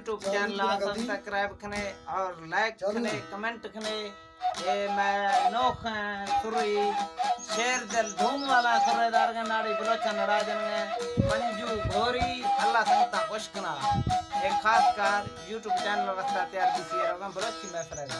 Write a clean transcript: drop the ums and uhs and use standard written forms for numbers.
YouTube channel subscribe खने और like खने कमेंट खने ये मैं नोख सुरी शेर दिल धूम वाला सुरेदार के नाड़ी बलोचा नराजन में मंजू घोरी अल्लाह संगता खुशकना एक खास कार यूट्यूब चैनल वास्ता तैयार की सी है बलोची में फरेगा